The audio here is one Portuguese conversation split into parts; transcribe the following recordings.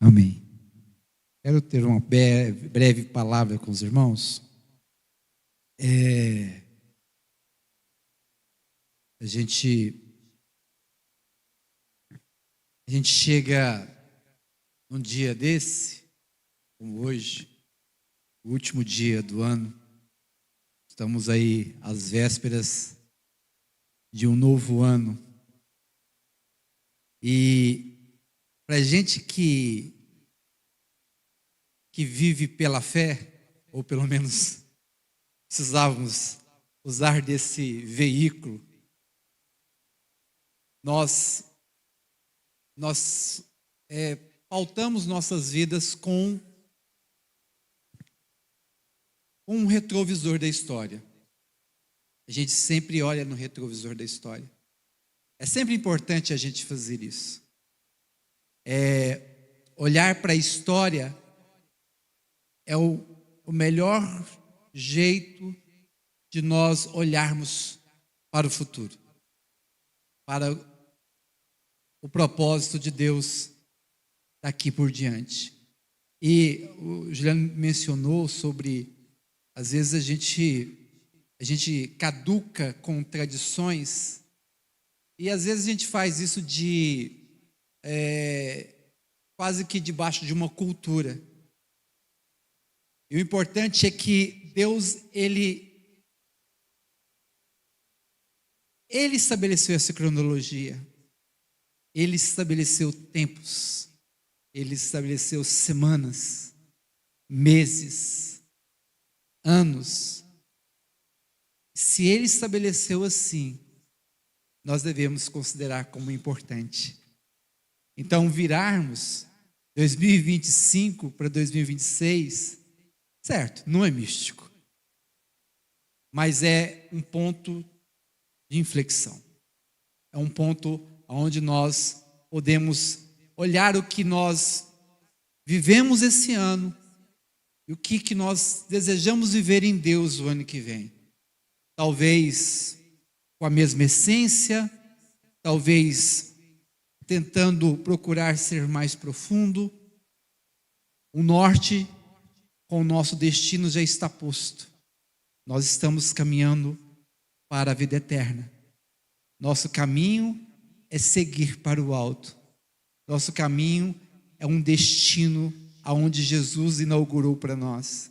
Amém. Quero ter uma breve palavra com os irmãos. A gente chega num dia desse, como hoje, o último dia do ano. Estamos aí às vésperas de um novo ano. E para a gente que vive pela fé, ou pelo menos precisávamos usar desse veículo, nós pautamos nossas vidas com um retrovisor da história. A gente sempre olha no retrovisor da história. É sempre importante a gente fazer isso. Olhar para a história é o melhor jeito de nós olharmos para o futuro, para o propósito de Deus daqui por diante. E o Juliano mencionou sobre, às vezes a gente caduca com tradições, e às vezes a gente faz isso quase que debaixo de uma cultura. E o importante é que Deus, Ele estabeleceu essa cronologia. Ele estabeleceu tempos. Ele estabeleceu semanas, meses, anos. Se Ele estabeleceu assim, nós devemos considerar como importante. Então, virarmos 2025 para 2026, certo, não é místico, mas é um ponto de inflexão. É um ponto onde nós podemos olhar o que nós vivemos esse ano e o que nós desejamos viver em Deus o ano que vem. Talvez com a mesma essência, talvez tentando procurar ser mais profundo. O norte com o nosso destino já está posto. Nós estamos caminhando para a vida eterna. Nosso caminho é seguir para o alto. Nosso caminho é um destino aonde Jesus inaugurou para nós.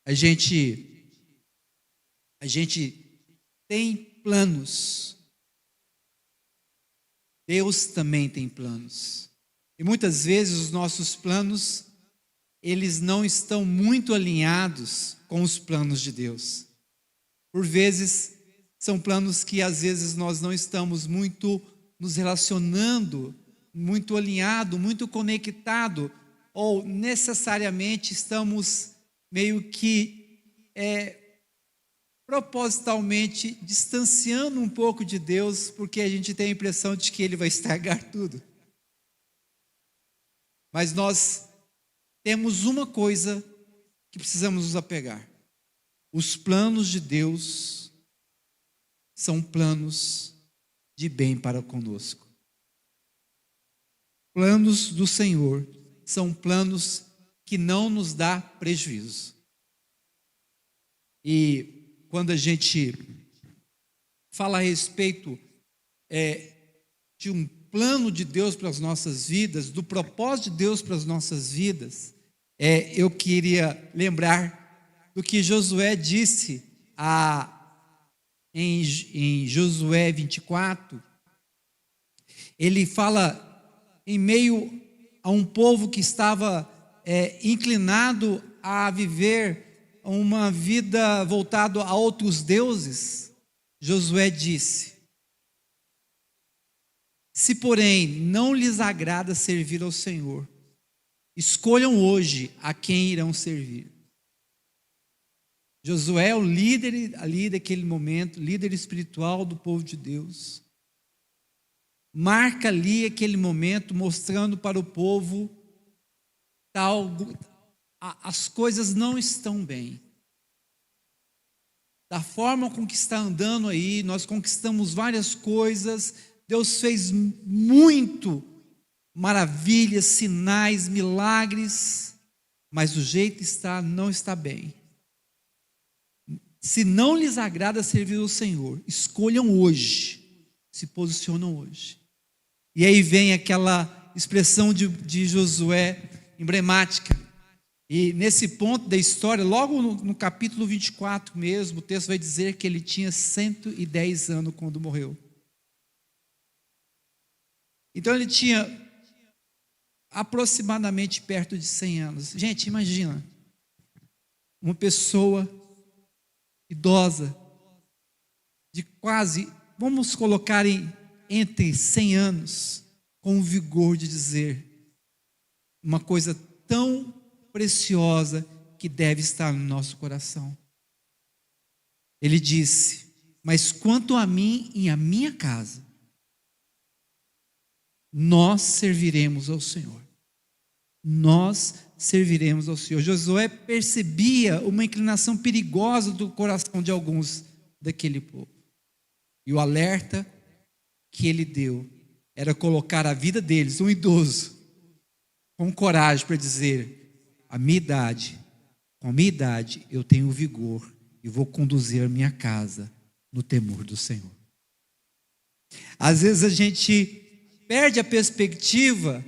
A gente tem planos. Deus também tem planos. E muitas vezes os nossos planos, eles não estão muito alinhados com os planos de Deus. Por vezes, são planos que às vezes nós não estamos muito nos relacionando, muito alinhado, muito conectado, ou necessariamente estamos meio que propositalmente distanciando um pouco de Deus, porque a gente tem a impressão de que Ele vai estragar tudo. Mas nós temos uma coisa que precisamos nos apegar. Os planos de Deus são planos de bem para conosco. Planos do Senhor são planos que não nos dá prejuízo. E quando a gente fala a respeito de um plano de Deus para as nossas vidas, do propósito de Deus para as nossas vidas, eu queria lembrar do que Josué disse em Josué 24. Ele fala em meio a um povo que estava inclinado a viver uma vida voltada a outros deuses. Josué disse: se porém não lhes agrada servir ao Senhor, escolham hoje a quem irão servir. Josué é o líder ali daquele momento, líder espiritual do povo de Deus. Marca ali aquele momento, mostrando para o povo as coisas não estão bem. Da forma com que está andando aí, nós conquistamos várias coisas, Deus fez muito maravilhas, sinais, milagres, mas o jeito não está bem. Se não lhes agrada servir ao Senhor, escolham hoje, se posicionam hoje. E aí vem aquela expressão de Josué emblemática. E nesse ponto da história, logo no capítulo 24 mesmo, o texto vai dizer que ele tinha 110 anos quando morreu. Então ele tinha aproximadamente perto de 100 anos. Gente, imagina, uma pessoa idosa, de quase, vamos colocar entre 100 anos, com o vigor de dizer uma coisa tão preciosa que deve estar no nosso coração. Ele disse: mas quanto a mim e a minha casa, nós serviremos ao Senhor. Nós serviremos ao Senhor. Josué percebia uma inclinação perigosa do coração de alguns daquele povo. E o alerta que ele deu era colocar a vida deles, um idoso, com coragem para dizer: com a minha idade, eu tenho vigor e vou conduzir a minha casa no temor do Senhor. Às vezes a gente perde a perspectiva,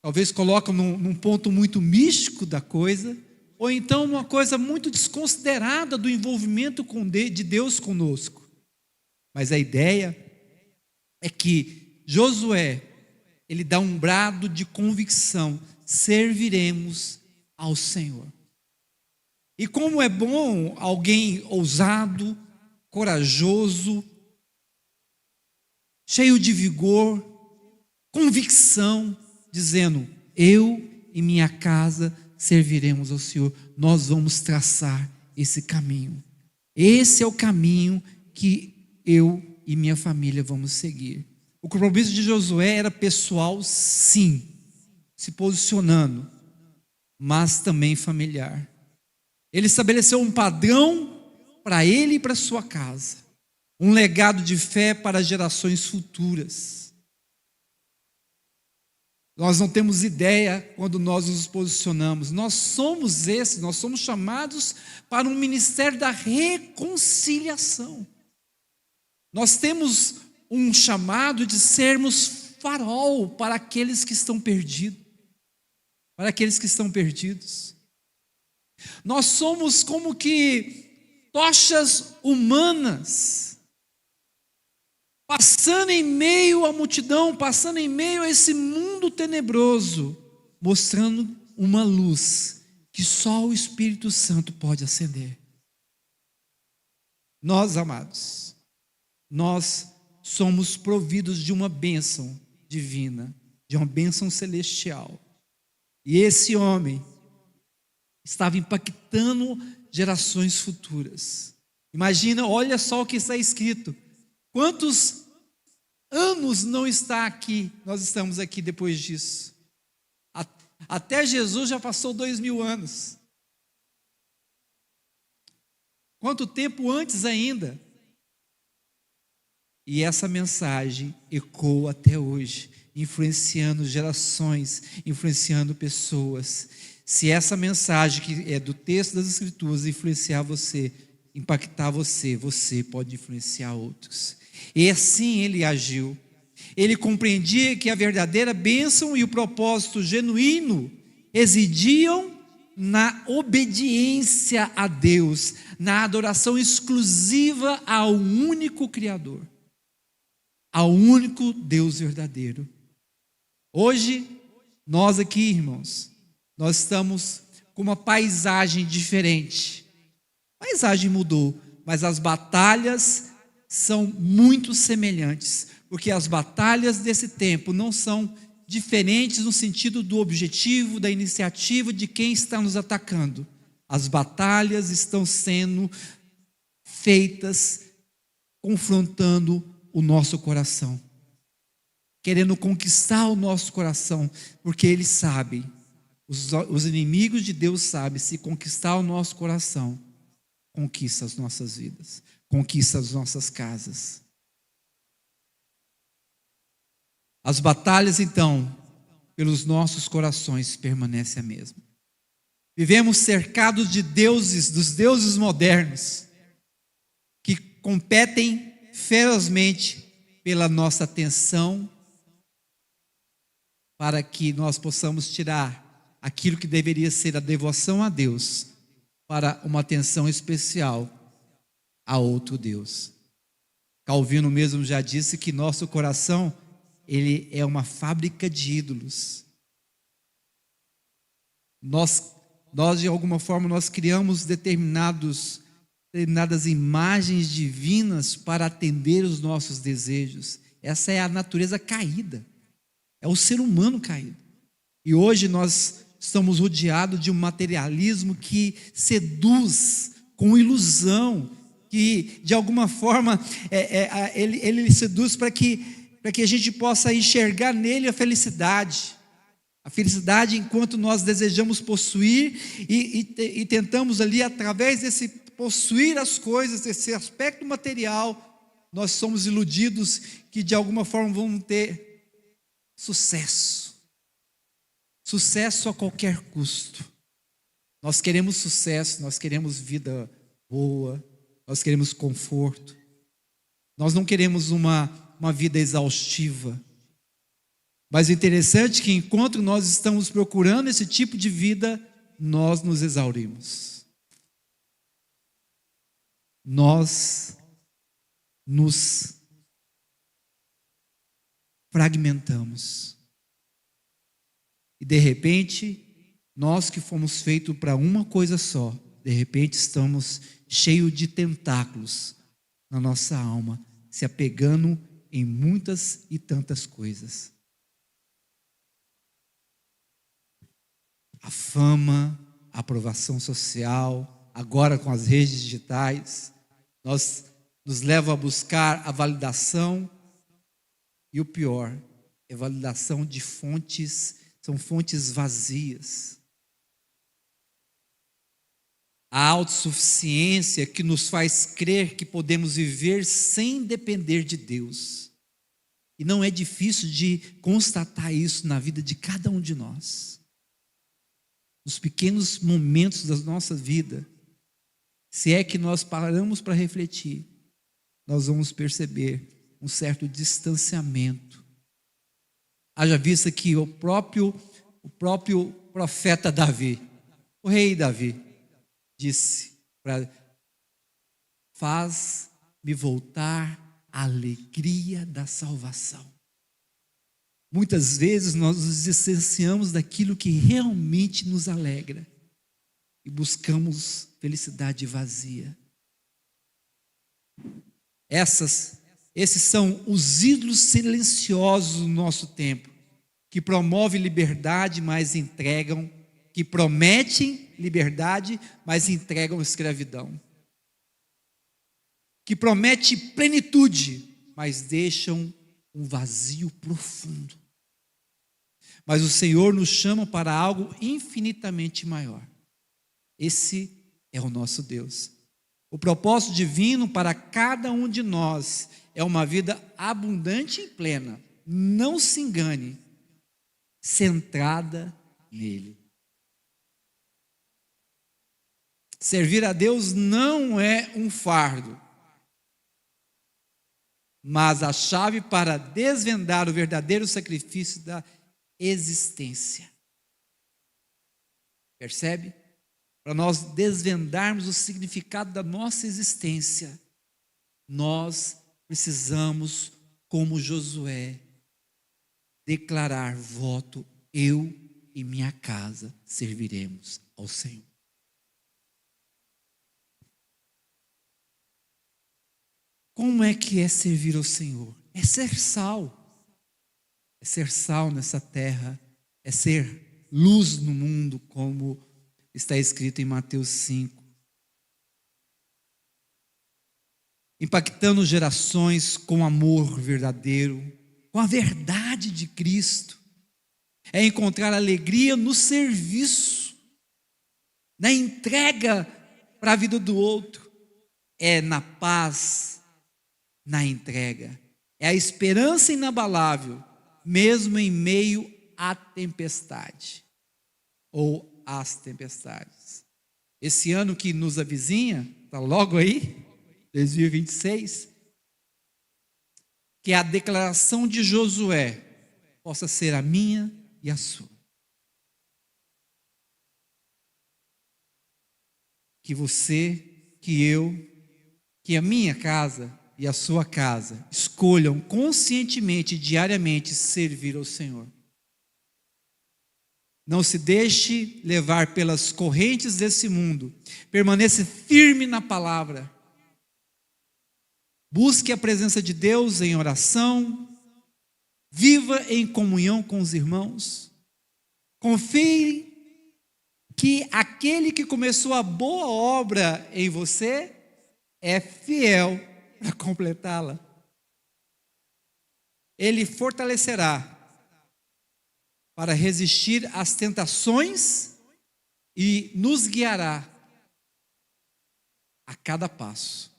talvez coloca num ponto muito místico da coisa, ou então uma coisa muito desconsiderada do envolvimento de Deus conosco. Mas a ideia é que Josué, ele dá um brado de convicção: serviremos ao Senhor. E como é bom alguém ousado, corajoso, cheio de vigor, convicção, dizendo: eu e minha casa serviremos ao Senhor. Nós vamos traçar esse caminho. Esse é o caminho que eu e minha família vamos seguir. O compromisso de Josué era pessoal, sim, se posicionando, mas também familiar. Ele estabeleceu um padrão para ele e para sua casa, um legado de fé para gerações futuras. Nós não temos ideia quando nós nos posicionamos. Nós somos chamados para um ministério da reconciliação. Nós temos um chamado de sermos farol para aqueles que estão perdidos. Para aqueles que estão perdidos. Nós somos como que tochas humanas, passando em meio à multidão, passando em meio a esse mundo tenebroso, mostrando uma luz que só o Espírito Santo pode acender. Nós, amados, nós somos providos de uma bênção divina, de uma bênção celestial. E esse homem estava impactando gerações futuras. Imagina, olha só o que está escrito. Quantos anos não está aqui, nós estamos aqui depois disso? Até Jesus já passou 2000 anos. Quanto tempo antes ainda? E essa mensagem ecoa até hoje, influenciando gerações, influenciando pessoas. Se essa mensagem que é do texto das Escrituras influenciar você, impactar você, você pode influenciar outros. E assim ele agiu. Ele compreendia que a verdadeira bênção e o propósito genuíno residiam na obediência a Deus, na adoração exclusiva ao único Criador, ao único Deus verdadeiro. Hoje, nós aqui, irmãos, nós estamos com uma paisagem diferente. A paisagem mudou, mas as batalhas são muito semelhantes, porque as batalhas desse tempo não são diferentes no sentido do objetivo, da iniciativa de quem está nos atacando. As batalhas estão sendo feitas confrontando o nosso coração, querendo conquistar o nosso coração, porque eles sabem, os inimigos de Deus sabem, se conquistar o nosso coração, conquista as nossas vidas, conquista as nossas casas. As batalhas, então, pelos nossos corações permanece a mesma. Vivemos cercados de deuses, dos deuses modernos, que competem ferozmente pela nossa atenção, para que nós possamos tirar aquilo que deveria ser a devoção a Deus, para uma atenção especial a outro Deus. Calvino mesmo já disse que nosso coração, ele é uma fábrica de ídolos. Nós de alguma forma, nós criamos determinadas imagens divinas para atender os nossos desejos. Essa é a natureza caída, é o ser humano caído. E hoje nós estamos rodeados de um materialismo que seduz com ilusão, que de alguma forma ele seduz para que a gente possa enxergar nele a felicidade enquanto nós desejamos possuir e tentamos ali, através desse possuir as coisas, desse aspecto material, nós somos iludidos que de alguma forma vamos ter sucesso a qualquer custo. Nós queremos sucesso, nós queremos vida boa, nós queremos conforto, nós não queremos uma vida exaustiva. Mas o interessante é que enquanto nós estamos procurando esse tipo de vida, nós nos exaurimos. Nós nos fragmentamos. E de repente, nós que fomos feitos para uma coisa só, de repente estamos cheios de tentáculos na nossa alma, se apegando em muitas e tantas coisas. A fama, a aprovação social, agora com as redes digitais, nos leva a buscar a validação, e o pior, é validação de fontes, são fontes vazias. A autossuficiência que nos faz crer que podemos viver sem depender de Deus. E não é difícil de constatar isso na vida de cada um de nós. Nos pequenos momentos da nossa vida, se é que nós paramos para refletir, nós vamos perceber um certo distanciamento. Haja vista que o próprio profeta Davi, o rei Davi, disse para faz-me voltar à alegria da salvação. Muitas vezes nós nos distanciamos daquilo que realmente nos alegra e buscamos felicidade vazia. Esses são os ídolos silenciosos do nosso tempo, que promovem liberdade, mas entregam, que prometem liberdade, mas entregam escravidão. Que prometem plenitude, mas deixam um vazio profundo. Mas o Senhor nos chama para algo infinitamente maior. Esse é o nosso Deus. O propósito divino para cada um de nós é uma vida abundante e plena. Não se engane, centrada nele. Servir a Deus não é um fardo, mas a chave para desvendar o verdadeiro sacrifício da existência. Percebe? Para nós desvendarmos o significado da nossa existência, nós precisamos, como Josué, declarar voto: eu e minha casa serviremos ao Senhor. Como é que é servir ao Senhor? É ser sal. É ser sal nessa terra. É ser luz no mundo, como está escrito em Mateus 5. Impactando gerações com amor verdadeiro, com a verdade de Cristo. É encontrar alegria no serviço, na entrega para a vida do outro. É na paz, na entrega. É a esperança inabalável, mesmo em meio a tempestade ou as tempestades. Esse ano que nos avizinha, está logo aí, 2026, que a declaração de Josué possa ser a minha e a sua. Que você, que eu, que a minha casa e a sua casa escolham conscientemente, diariamente, servir ao Senhor. Não se deixe levar pelas correntes desse mundo. Permaneça firme na palavra. Busque a presença de Deus em oração. Viva em comunhão com os irmãos. Confie que aquele que começou a boa obra em você é fiel para completá-la. Ele fortalecerá para resistir às tentações e nos guiará a cada passo.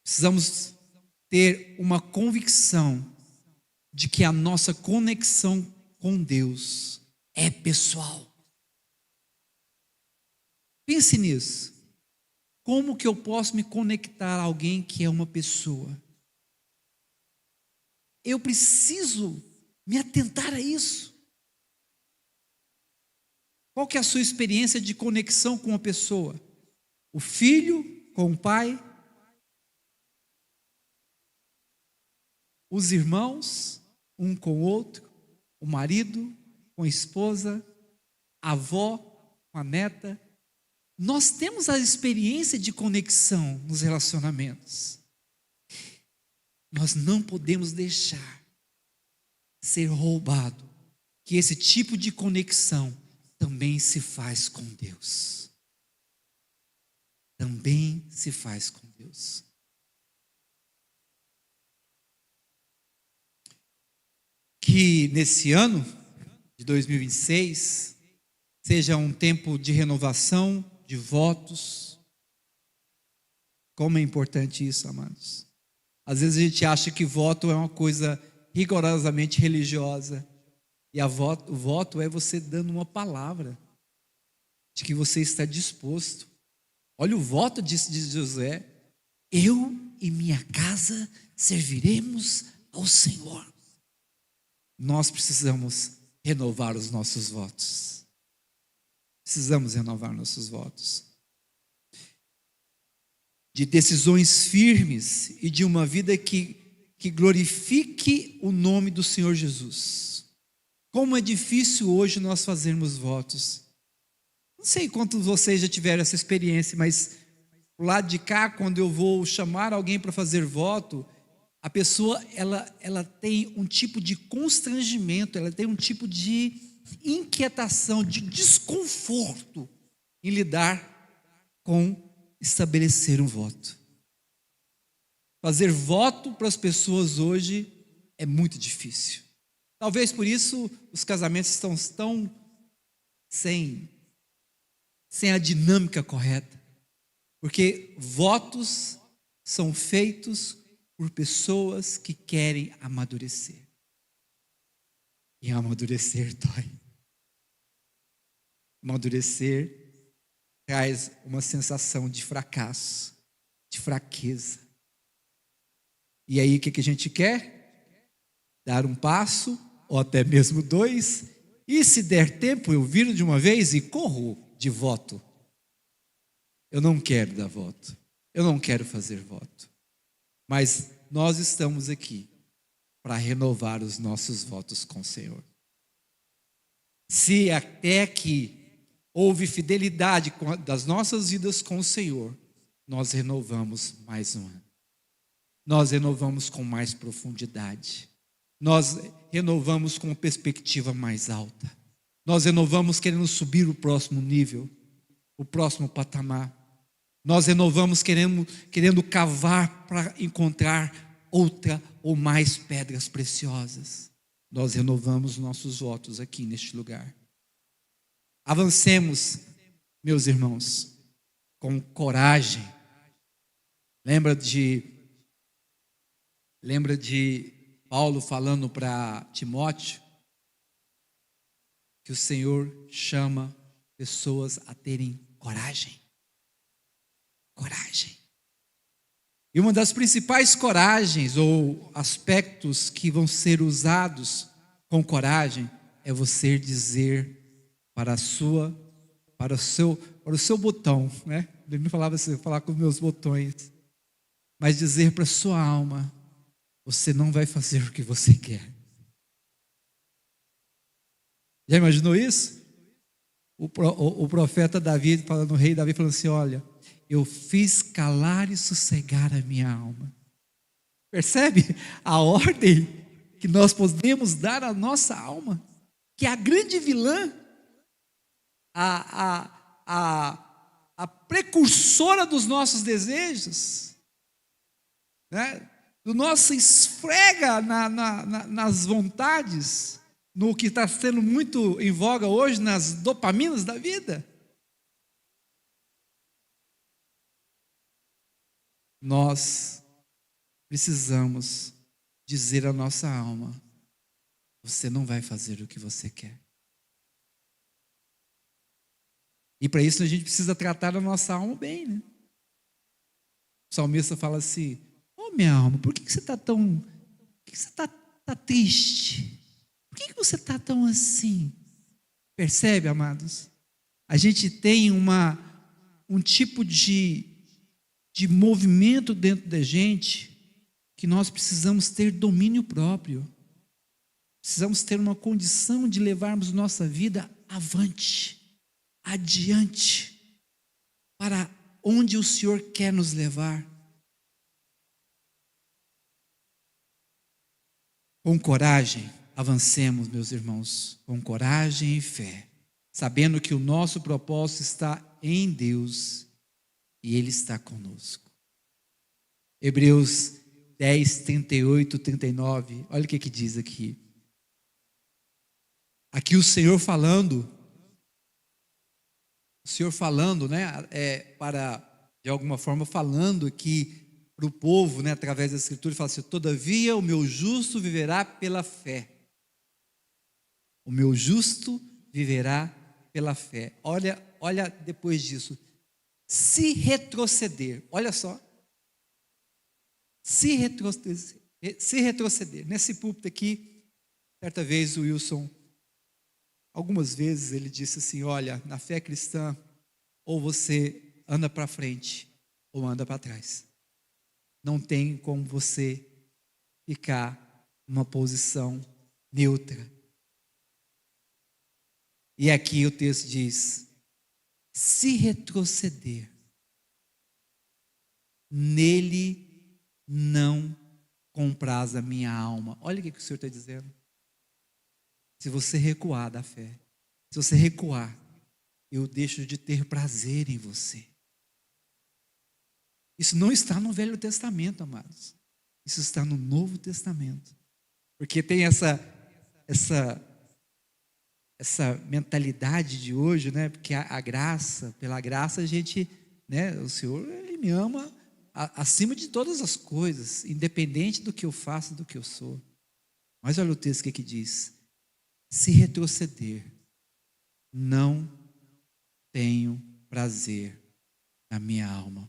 Precisamos ter uma convicção de que a nossa conexão com Deus é pessoal. Pense nisso. Como que eu posso me conectar a alguém que é uma pessoa? Eu preciso me atentar a isso. Qual que é a sua experiência de conexão com uma pessoa? O filho com o pai? Os irmãos, um com o outro? O marido com a esposa? A avó com a neta? Nós temos a experiência de conexão nos relacionamentos. Nós não podemos deixar ser roubado, que esse tipo de conexão também se faz com Deus. Também se faz com Deus. Que nesse ano de 2026 seja um tempo de renovação, de votos. Como é importante isso, amados. Às vezes a gente acha que voto é uma coisa rigorosamente religiosa. E o voto é você dando uma palavra de que você está disposto. Olha o voto de Josué: eu e minha casa serviremos ao Senhor. Nós precisamos renovar os nossos votos. Precisamos renovar nossos votos. De decisões firmes e de uma vida que glorifique o nome do Senhor Jesus. Como é difícil hoje nós fazermos votos. Não sei quantos vocês já tiveram essa experiência, mas do lado de cá, quando eu vou chamar alguém para fazer voto, a pessoa ela tem um tipo de constrangimento, ela tem um tipo de inquietação, de desconforto em lidar com estabelecer um voto. Fazer voto para as pessoas hoje é muito difícil. Talvez por isso os casamentos estão tão sem a dinâmica correta. Porque votos são feitos por pessoas que querem amadurecer. E amadurecer dói. Amadurecer traz uma sensação de fracasso, de fraqueza. E aí o que a gente quer? Dar um passo, ou até mesmo dois, e se der tempo eu viro de uma vez e corro de voto. Eu não quero dar voto, eu não quero fazer voto. Mas nós estamos aqui para renovar os nossos votos com o Senhor. Se até aqui houve fidelidade das nossas vidas com o Senhor, nós renovamos mais um ano. Nós renovamos com mais profundidade. Nós renovamos com uma perspectiva mais alta. Nós renovamos querendo subir o próximo nível, o próximo patamar. Nós renovamos querendo cavar para encontrar outra ou mais pedras preciosas. Nós renovamos nossos votos aqui neste lugar. Avancemos, meus irmãos, com coragem. Lembra de Paulo falando para Timóteo, que o Senhor chama pessoas a terem coragem. Coragem. E uma das principais coragens ou aspectos que vão ser usados com coragem é você dizer para o seu botão, né? Ele não falava assim, falar com os meus botões, mas dizer para a sua alma: você não vai fazer o que você quer. Já imaginou isso? O profeta Davi, falando, o rei Davi, falando assim: olha, eu fiz calar e sossegar a minha alma. Percebe a ordem que nós podemos dar à nossa alma? Que é a grande vilã, a precursora dos nossos desejos, né? Do nosso esfrega nas vontades, no que está sendo muito em voga hoje, nas dopaminas da vida. Nós precisamos dizer à nossa alma: você não vai fazer o que você quer. E para isso a gente precisa tratar a nossa alma bem, né? O salmista fala assim: ô minha alma, por que você está tão... Por que você está triste? Por que você está tão assim? Percebe, amados? A gente tem um tipo de movimento dentro da gente que nós precisamos ter domínio próprio. Precisamos ter uma condição de levarmos nossa vida avante, adiante, para onde o Senhor quer nos levar. Com coragem, avancemos, meus irmãos, com coragem e fé, sabendo que o nosso propósito está em Deus e Ele está conosco. Hebreus 10, 38, 39, olha o que diz aqui. Aqui o Senhor falando, né, de alguma forma falando aqui para o povo, né, através da Escritura, ele fala assim: todavia o meu justo viverá pela fé. O meu justo viverá pela fé. Olha depois disso. Se retroceder, olha só. Se retroceder. Nesse púlpito aqui, certa vez o Wilson, algumas vezes ele disse assim: olha, na fé cristã, ou você anda para frente, ou anda para trás. Não tem como você ficar numa posição neutra. E aqui o texto diz: se retroceder, nele não compraz a minha alma. Olha o que o Senhor está dizendo. Se você recuar da fé, se você recuar, eu deixo de ter prazer em você. Isso não está no Velho Testamento, amados. Isso está no Novo Testamento. Porque tem essa mentalidade de hoje, né? Porque pela graça a gente, né? O Senhor, Ele me ama acima de todas as coisas, independente do que eu faço, do que eu sou. Mas olha o texto que diz: se retroceder, não tenho prazer na minha alma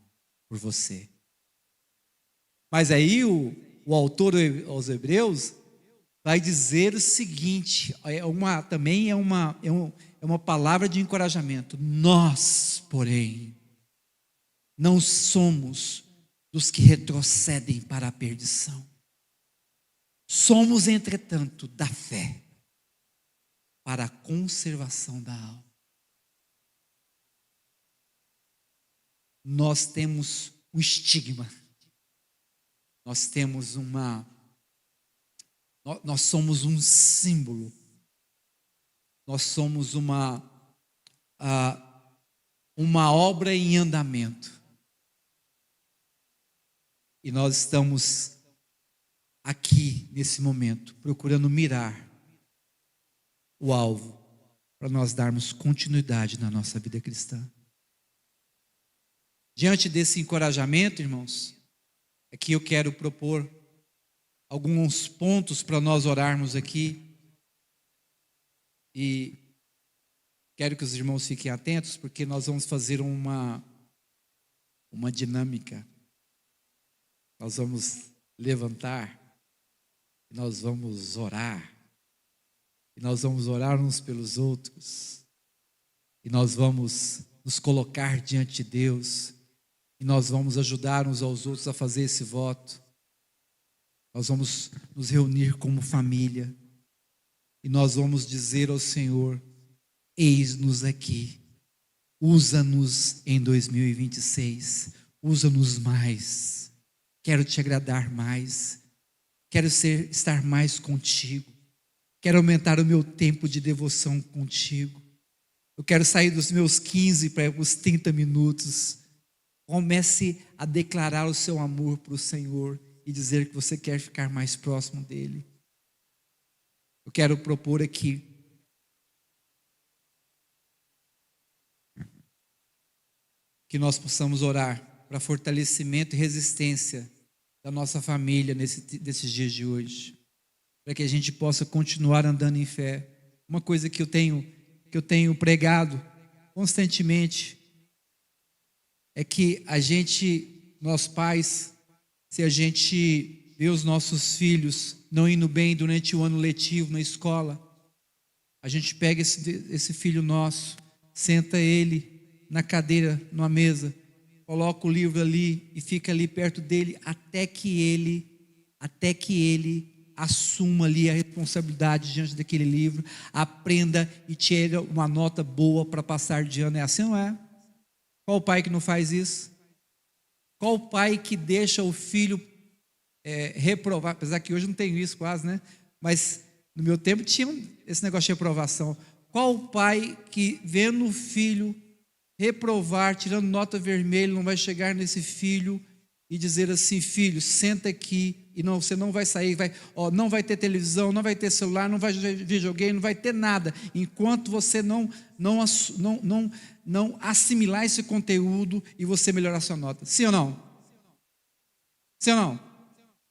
por você. Mas aí o autor aos Hebreus vai dizer o seguinte, também é uma palavra de encorajamento. Nós, porém, não somos dos que retrocedem para a perdição. Somos, entretanto, da fé para a conservação da alma. Nós temos um estigma. Nós temos nós somos um símbolo. Nós somos uma obra em andamento. E nós estamos aqui, nesse momento, procurando mirar o alvo para nós darmos continuidade na nossa vida cristã. Diante desse encorajamento, irmãos, aqui eu quero propor alguns pontos para nós orarmos aqui. E Quero que os irmãos fiquem atentos, porque nós vamos fazer uma dinâmica. Nós vamos levantar, e nós vamos orar, e nós vamos orar uns pelos outros, e nós vamos nos colocar diante de Deus, e nós vamos ajudar uns aos outros a fazer esse voto. Nós vamos nos reunir como família, e nós vamos dizer ao Senhor: eis-nos aqui, usa-nos em 2026, usa-nos mais, quero te agradar mais, quero estar mais contigo, quero aumentar o meu tempo de devoção contigo, eu quero sair dos meus 15 para os 30 minutos. Comece a declarar o seu amor para o Senhor e dizer que você quer ficar mais próximo dEle. Eu quero propor aqui que nós possamos orar para fortalecimento e resistência da nossa família nesses dias de hoje, para que a gente possa continuar andando em fé. Uma coisa que eu tenho pregado constantemente é que nós pais, se a gente vê os nossos filhos não indo bem durante o ano letivo na escola, a gente pega esse filho nosso, senta ele na cadeira, numa mesa, coloca o livro ali e fica ali perto dele até que ele assuma ali a responsabilidade diante daquele livro, aprenda e tire uma nota boa para passar de ano. É assim, não é? Qual o pai que não faz isso? Qual o pai que deixa o filho reprovar? Apesar que hoje não tem isso quase, né? Mas no meu tempo tinha esse negócio de reprovação. Qual o pai que, vendo o filho reprovar, tirando nota vermelha, não vai chegar nesse filho e dizer assim: filho, senta aqui, e você não vai sair, não vai ter televisão, não vai ter celular, não vai ver videogame, não vai ter nada, enquanto você não assimilar esse conteúdo e você melhorar sua nota. Sim ou não? Sim ou não?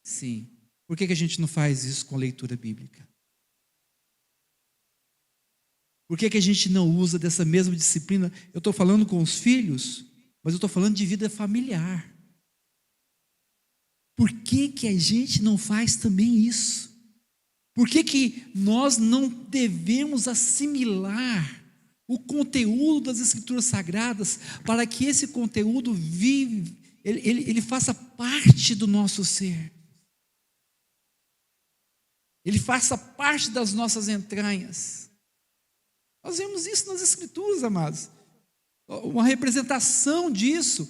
Sim. Por que a gente não faz isso com leitura bíblica? Por que a gente não usa dessa mesma disciplina? Eu estou falando com os filhos, mas eu estou falando de vida familiar. Por que a gente não faz também isso? Por que nós não devemos assimilar o conteúdo das Escrituras Sagradas para que esse conteúdo ele faça parte do nosso ser? Ele faça parte das nossas entranhas. Nós vemos isso nas Escrituras, amados. Uma representação disso.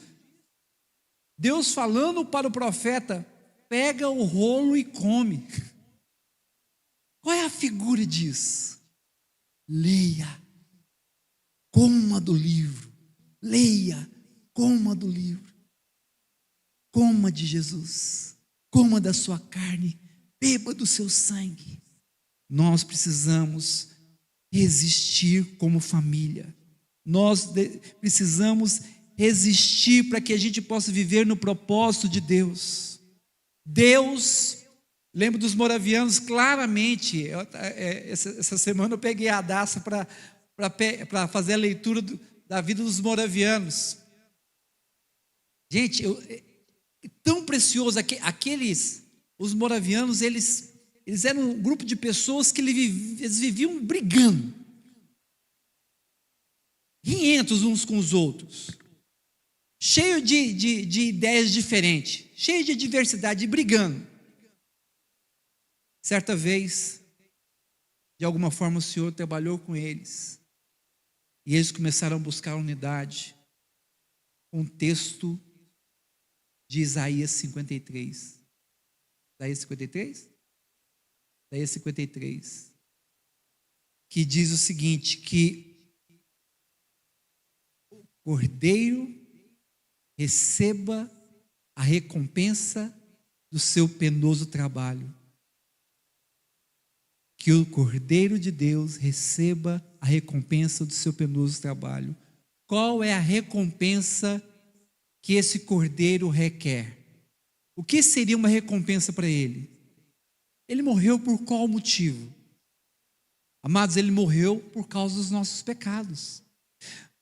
Deus falando para o profeta: pega o rolo e come. Qual é a figura disso? Leia, coma do livro. Leia, coma do livro. Coma de Jesus. Coma da sua carne. Beba do seu sangue. Nós precisamos resistir como família. Nós precisamos resistir para que a gente possa viver no propósito de Deus. Deus, lembro dos moravianos claramente. Essa semana eu peguei a Daça para fazer a leitura da vida dos moravianos. Gente, é tão precioso. Os moravianos, eles eram um grupo de pessoas que eles viviam brigando, rientos uns com os outros, cheio de ideias diferentes, cheio de diversidade, brigando. Certa vez, de alguma forma, o Senhor trabalhou com eles, e eles começaram a buscar unidade, com o texto de Isaías 53. Isaías 53? Isaías 53, que diz o seguinte, que o cordeiro receba a recompensa do seu penoso trabalho. Que o Cordeiro de Deus receba a recompensa do seu penoso trabalho. Qual é a recompensa que esse cordeiro requer? O que seria uma recompensa para ele? Ele morreu por qual motivo? Amados, ele morreu por causa dos nossos pecados.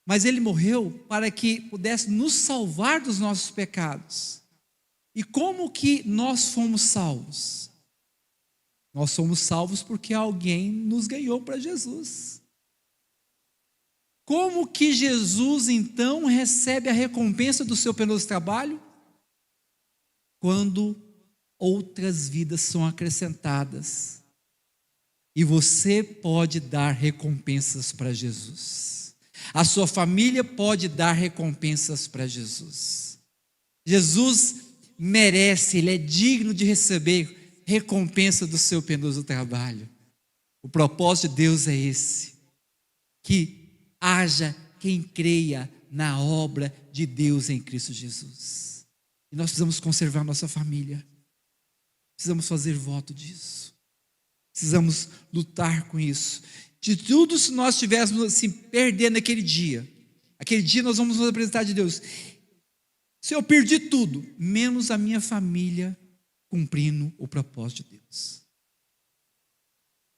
Mas ele morreu para que pudesse nos salvar dos nossos pecados. E como que nós fomos salvos? Nós somos salvos porque alguém nos ganhou para Jesus. Como que Jesus então recebe a recompensa do seu penoso trabalho? Quando outras vidas são acrescentadas. E você pode dar recompensas para Jesus. A sua família pode dar recompensas para Jesus. Jesus merece, ele é digno de receber recompensa do seu penoso trabalho. O propósito de Deus é esse: que haja quem creia na obra de Deus em Cristo Jesus. E nós precisamos conservar nossa família. Precisamos fazer voto disso. Precisamos lutar com isso. De tudo, se nós estivéssemos assim, perdendo aquele dia nós vamos nos apresentar de Deus. Se eu perdi tudo, menos a minha família cumprindo o propósito de Deus.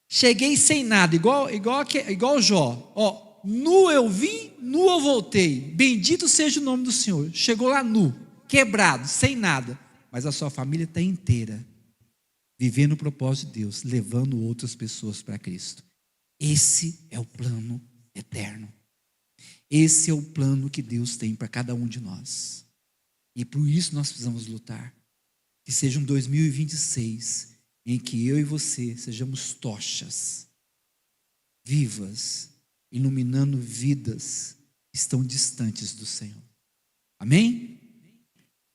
Cheguei sem nada, igual Jó. Ó, nu eu vim, nu eu voltei. Bendito seja o nome do Senhor. Chegou lá nu, quebrado, sem nada. Mas a sua família está inteira, vivendo o propósito de Deus, levando outras pessoas para Cristo. Esse é o plano eterno. Esse é o plano que Deus tem para cada um de nós. E por isso nós precisamos lutar. Que seja um 2026 em que eu e você sejamos tochas vivas, iluminando vidas que estão distantes do Senhor. Amém?